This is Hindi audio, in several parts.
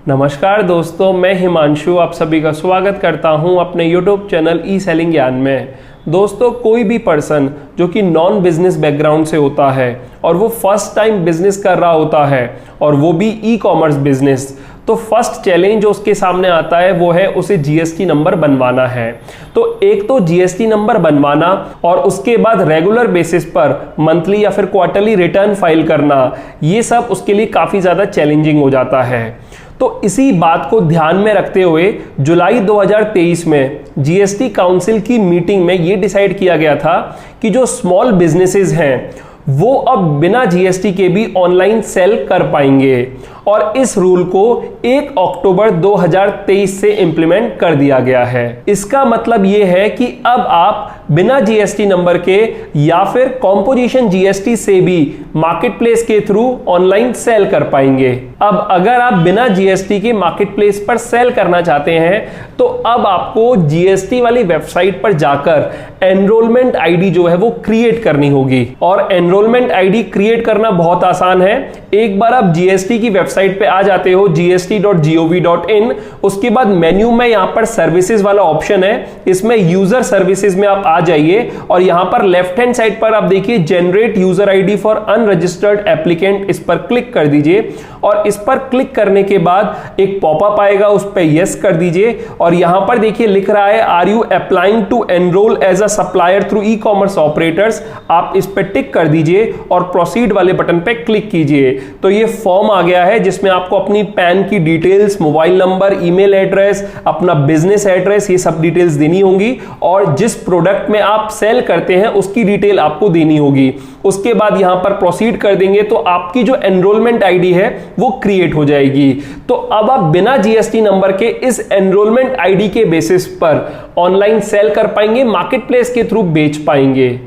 नमस्कार दोस्तों, मैं हिमांशु आप सभी का स्वागत करता हूं अपने YouTube चैनल ई सेलिंग ज्ञान में। दोस्तों, कोई भी पर्सन जो कि नॉन बिजनेस बैकग्राउंड से होता है और वो फर्स्ट टाइम बिजनेस कर रहा होता है और वो भी ई कॉमर्स बिजनेस, तो फर्स्ट चैलेंज जो उसके सामने आता है वो है उसे जीएसटी नंबर बनवाना है। तो एक तो जीएसटी नंबर बनवाना और उसके बाद रेगुलर बेसिस पर मंथली या फिर क्वार्टरली रिटर्न फाइल करना, ये सब उसके लिए काफ़ी ज़्यादा चैलेंजिंग हो जाता है। तो इसी बात को ध्यान में रखते हुए जुलाई 2023 में जीएसटी काउंसिल की मीटिंग में ये डिसाइड किया गया था कि जो स्मॉल बिजनेसेस हैं वो अब बिना जीएसटी के भी ऑनलाइन सेल कर पाएंगे और इस रूल को 1 अक्टूबर 2023 से इंप्लीमेंट कर दिया गया है। इसका मतलब ये है कि अब आप बिना जीएसटी नंबर के या फिर कॉम्पोजिशन जीएसटी से भी मार्केट प्लेस के थ्रू ऑनलाइन सेल कर पाएंगे। अब अगर आप बिना जीएसटी के मार्केट प्लेस पर सेल करना चाहते हैं तो अब आपको जीएसटी वाली वेबसाइट पर जाकर एनरोलमेंट आईडी जो है वो क्रिएट करनी होगी और एनरोलमेंट आईडी क्रिएट करना बहुत आसान है। एक बार आप जीएसटी की वेबसाइट पे आ जाते हो gst.gov.in, उसके बाद मेन्यू में यहां पर सर्विसेज वाला ऑप्शन है, इसमें यूजर सर्विसेज में आप आ जाइए और यहां पर लेफ्ट हैंड साइड पर आप देखिए generate user ID for unregistered applicant, इस पर क्लिक कर दीजिए और इस पर क्लिक करने के बाद एक पॉपअप आएगा, उस पर यस कर दीजिए और यहां पर देखिए लिख रहा है are you applying to enrol as a supplier through e commerce operators, आप इस पर टिक कर दीजिए और प्रोसीड वाले बटन पे क्लिक कीजिए। तो ये फॉर्म आ गया है जिसमें आपको अपनी पैन की details, mobile number, email address, अपना बिजनेस एड्रेस, ये सब डिटेल्स देनी होंगी और जिस प्रोडक्ट में आप सेल करते हैं उसकी डिटेल आपको देनी होगी। उसके बाद यहां पर प्रोसीड कर देंगे तो आपकी जो एनरोलमेंट आईडी है वो क्रिएट हो जाएगी। तो अब आप बिना जीएसटी नंबर के इस एनरोलमेंट आईडी के बेसिस पर ऑनलाइन सेल कर पाएंगे, मार्केट प्लेस के थ्रू बेच पाएंगे।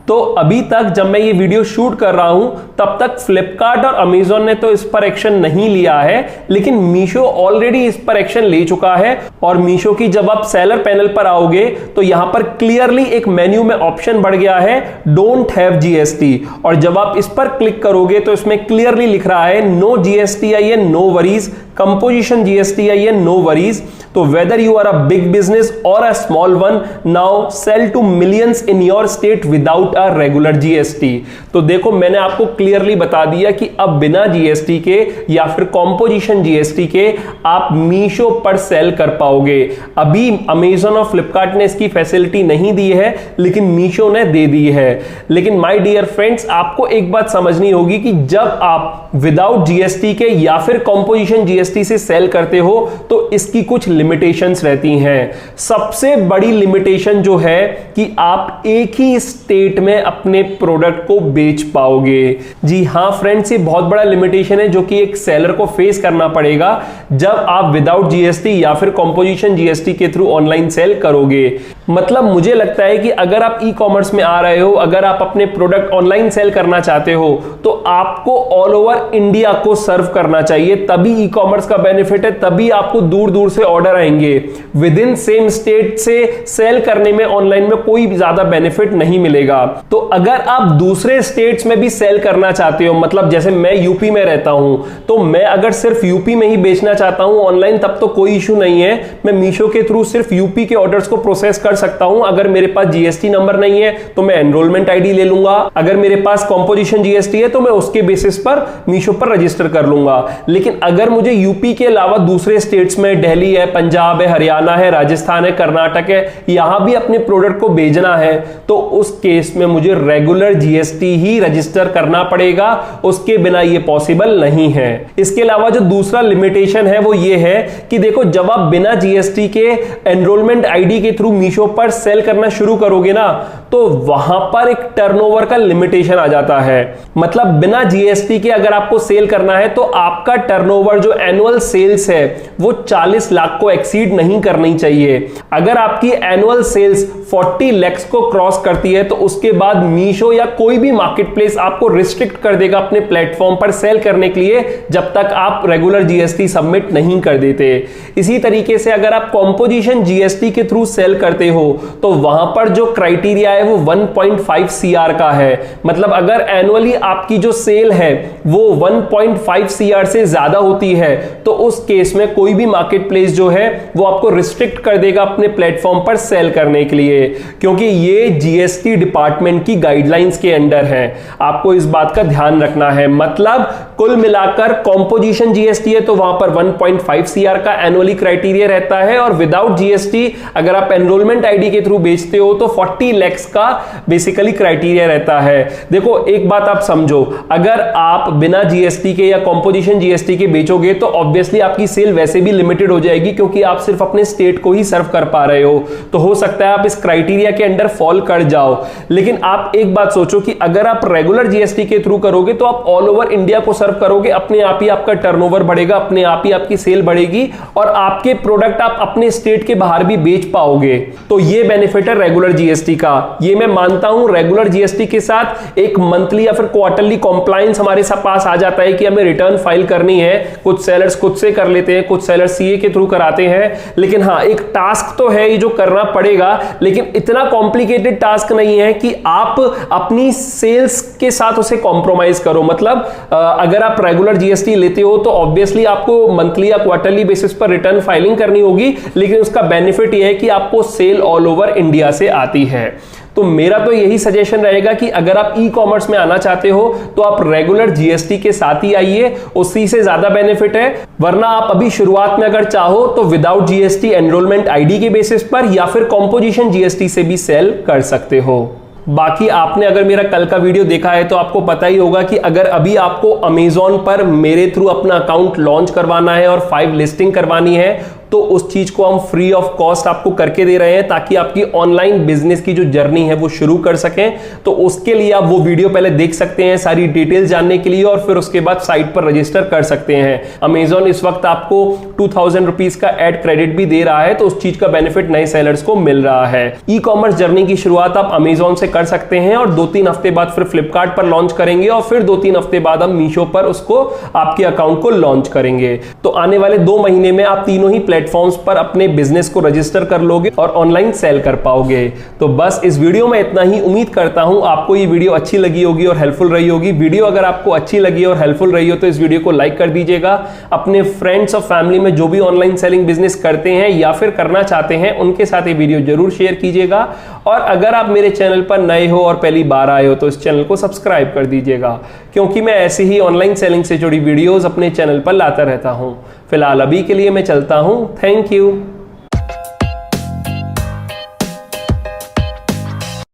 तो अभी तक जब मैं ये वीडियो शूट कर रहा हूं तब तक फ्लिपकार्ट और अमेजॉन ने तो इस पर एक्शन नहीं लिया है, लेकिन मीशो ऑलरेडी इस पर एक्शन ले चुका है और मीशो की जब आप सेलर पैनल पर आओगे तो यहां पर क्लियरली एक मेन्यू में ऑप्शन बढ़ गया है डोंट हैव जीएसटी और जब आप इस पर क्लिक करोगे तो इसमें क्लियरली लिख रहा है no GSTIN no worries, composition GSTIN no worries. तो whether you are a big business और a small one, now sell to millions in your state without a regular GST. तो देखो मैंने आपको क्लियरली बता दिया कि अब बिना जीएसटी के या फिर कॉम्पोजिशन जीएसटी के आप मीशो पर सेल कर पाओगे। अभी अमेजॉन और फ्लिपकार्ट ने इसकी फैसिलिटी नहीं दी है लेकिन मीशो ने दे दी है। लेकिन माय डियर फ्रेंड्स, आपको एक बात समझनी होगी कि जब आप विदाउट जीएसटी के या फिर कॉम्पोजिशन जीएसटी से सेल करते हो तो इसकी कुछ लिमिटेशंस रहती हैं। सबसे बड़ी लिमिटेशन जो है कि आप एक ही स्टेट में अपने प्रोडक्ट को बेच पाओगे। जी हां फ्रेंड्स, ये बहुत बड़ा लिमिटेशन है जो कि एक सेलर को फेस करना पड़ेगा जब आप विदाउट जीएसटी या फिर कॉम्पोजिशन जीएसटी के थ्रू ऑनलाइन सेल करोगे। मतलब मुझे लगता है कि अगर आप ई कॉमर्स में आ रहे हो, अगर आप अपने प्रोडक्ट ऑनलाइन सेल करना चाहते हो तो आपको ऑल ओवर इंडिया को सर्व करना चाहिए, तभी ई कॉमर्स का बेनिफिट है, तभी आपको दूर दूर से ऑर्डर आएंगे। विद इन सेम स्टेट से सेल करने में ऑनलाइन में कोई ज्यादा बेनिफिट नहीं मिलेगा। तो अगर आप दूसरे स्टेट्स में भी सेल करना चाहते हो, मतलब जैसे मैं यूपी में रहता हूं तो मैं अगर सिर्फ यूपी में ही बेचना चाहता हूं ऑनलाइन तब तो कोई इशू नहीं है, मैं मीशो के थ्रू सिर्फ यूपी के ऑर्डर्स को प्रोसेस कर सकता हूं। अगर मेरे पास जीएसटी नंबर नहीं है तो मैं एनरोलमेंट आईडी ले लूंगा, अगर मेरे पास कॉम्पोजिशन जीएसटी है तो मैं उसके बेसिस पर मीशो पर रजिस्टर कर लूंगा। लेकिन अगर मुझे यूपी के अलावा दूसरे स्टेट्स में दिल्ली है, पंजाब है, हरियाणा है, राजस्थान है, कर्नाटक है, यहां भी अपने प्रोडक्ट को भेजना है तो उस केस में मुझे रेगुलर जीएसटी ही रजिस्टर करना पड़ेगा, उसके बिना ये पॉसिबल नहीं है। इसके अलावा जो दूसरा लिमिटेशन है वो ये है कि देखो जब आप बिना जीएसटी के एनरोलमेंट आईडी के थ्रू मीशो पर सेल करना शुरू करोगे ना तो वहां पर एक टर्नओवर का लिमिटेशन आ जाता है। मतलब बिना जीएसटी के अगर आपको सेल करना है तो आपका टर्नओवर जो एनुअल सेल्स है वो 40 लाख को एक्सीड नहीं करनी चाहिए। अगर आपकी एनुअल सेल्स 40 लाख को क्रॉस करती है तो उसके बाद मीशो या कोई भी मार्केट प्लेस आपको रिस्ट्रिक्ट कर देगा अपने प्लेटफॉर्म पर सेल करने के लिए जब तक आप रेगुलर जीएसटी सबमिट नहीं कर देते। इसी तरीके से अगर आप कॉम्पोजिशन जीएसटी के थ्रू सेल करते हो तो वहां पर जो क्राइटेरिया है है वो 1.5 CR का है। मतलब अगर एनुअली आपकी जो सेल है वो 1.5 CR से ज्यादा होती है तो उस केस में कोई भी मार्केट प्लेस जो है वो आपको रिस्ट्रिक्ट कर देगा अपने प्लेटफॉर्म पर सेल करने के लिए, क्योंकि ये जीएसटी डिपार्टमेंट की गाइडलाइंस के अंडर है। आपको इस बात का ध्यान रखना है। मतलब कुल मिलाकर कॉम्पोजिशन जीएसटी है तो वहां पर 1.5 CR का एनुअली क्राइटेरिया रहता है, और विदाउट जीएसटी अगर आप एनरोलमेंट आईडी के थ्रू बेचते हो तो 40 lakhs का बेसिकली क्राइटेरिया रहता है। देखो एक बात आप समझो, अगर आप बिना जीएसटी के या कॉम्पोजिशन जीएसटी के बेचोगे तो ऑब्वियसली आपकी सेल वैसे भी लिमिटेड हो जाएगी, क्योंकि आप सिर्फ अपने स्टेट को ही सर्व कर पा रहे हो। तो हो सकता है आप इस क्राइटेरिया के अंडर फॉल कर जाओ। लेकिन आप एक बात सोचो कि अगर आप रेगुलर जीएसटी के थ्रू करोगे तो आप ऑल ओवर इंडिया को सर्व करोगे, अपने आप ही आपका टर्नओवर बढ़ेगा, अपने आप ही आपकी सेल बढ़ेगी और आपके प्रोडक्ट आप अपने स्टेट के बाहर भी बेच पाओगे। तो ये बेनिफिट है रेगुलर जीएसटी का। ये मैं मानता हूं रेगुलर जीएसटी के साथ एक मंथली या फिर क्वार्टरली कॉम्प्लायंस हमारे पास आ जाता है कि हमें रिटर्न फाइल करनी है। कुछ सेलर्स खुद से कर लेते हैं, कुछ सेलर्स सीए के थ्रू कराते हैं। लेकिन हाँ, एक टास्क तो है ये जो करना पड़ेगा, लेकिन इतना कॉम्प्लिकेटेड टास्क नहीं है कि आप अपनी सेल्स के साथ उसे कॉम्प्रोमाइज करो। मतलब अगर आप रेगुलर जीएसटी लेते हो तो ऑब्वियसली आपको मंथली या क्वार्टरली बेसिस पर रिटर्न फाइलिंग करनी होगी, लेकिन उसका बेनिफिट यह है कि आपको सेल ऑल ओवर इंडिया से आती है। तो मेरा तो यही सजेशन रहेगा कि अगर आप ई कॉमर्स में आना चाहते हो तो आप रेगुलर जीएसटी के साथ ही आइए, उसी से ज्यादा बेनिफिट है। वरना आप अभी शुरुआत में अगर चाहो तो विदाउट जीएसटी एनरोलमेंट आईडी के बेसिस पर या फिर कॉम्पोजिशन जीएसटी से भी सेल कर सकते हो। बाकी आपने अगर मेरा कल का वीडियो देखा है तो आपको पता ही होगा कि अगर अभी आपको अमेजॉन पर मेरे थ्रू अपना अकाउंट लॉन्च करवाना है और 5 लिस्टिंग करवानी है तो उस चीज को हम फ्री ऑफ कॉस्ट आपको करके दे रहे हैं, ताकि आपकी ऑनलाइन बिजनेस की जो जर्नी है वो शुरू कर सकें। तो उसके लिए आप वो वीडियो पहले देख सकते हैं सारी डिटेल्स जानने के लिए, और फिर उसके बाद साइट पर रजिस्टर कर सकते हैं। अमेजॉन इस वक्त आपको 2000 रुपीज का एड क्रेडिट भी दे रहा है, तो उस चीज का बेनिफिट नए सेलर्स को मिल रहा है। ई कॉमर्स जर्नी की शुरुआत आप अमेजॉन से कर सकते हैं और 2-3 हफ्ते बाद फिर फ्लिपकार्ट पर लॉन्च करेंगे, और फिर 2-3 हफ्ते बाद हम मीशो पर उसको आपके अकाउंट को लॉन्च करेंगे। तो आने वाले 2 महीने में आप तीनों ही प्लेटफॉर्म्स पर अपने बिजनेस को रजिस्टर कर लोगे और ऑनलाइन सेल कर पाओगे। तो बस इस वीडियो में इतना ही। उम्मीद करता हूं आपको ये वीडियो अच्छी लगी होगी और हेल्पफुल रही होगी। वीडियो अगर आपको अच्छी लगी और हेल्पफुल रही हो तो इस वीडियो को लाइक कर दीजिएगा। अपने फ्रेंड्स और फैमिली में जो भी ऑनलाइन सेलिंग बिजनेस करते हैं या फिर करना चाहते हैं उनके साथ ये वीडियो जरूर शेयर कीजिएगा। और अगर आप मेरे चैनल पर नए हो और पहली बार आए हो तो इस चैनल को सब्सक्राइब कर दीजिएगा, क्योंकि मैं ऐसे ही ऑनलाइन सेलिंग से जुड़ी वीडियोस अपने चैनल पर लाता रहता हूं। फिलहाल अभी के लिए मैं चलता हूं। Thank you.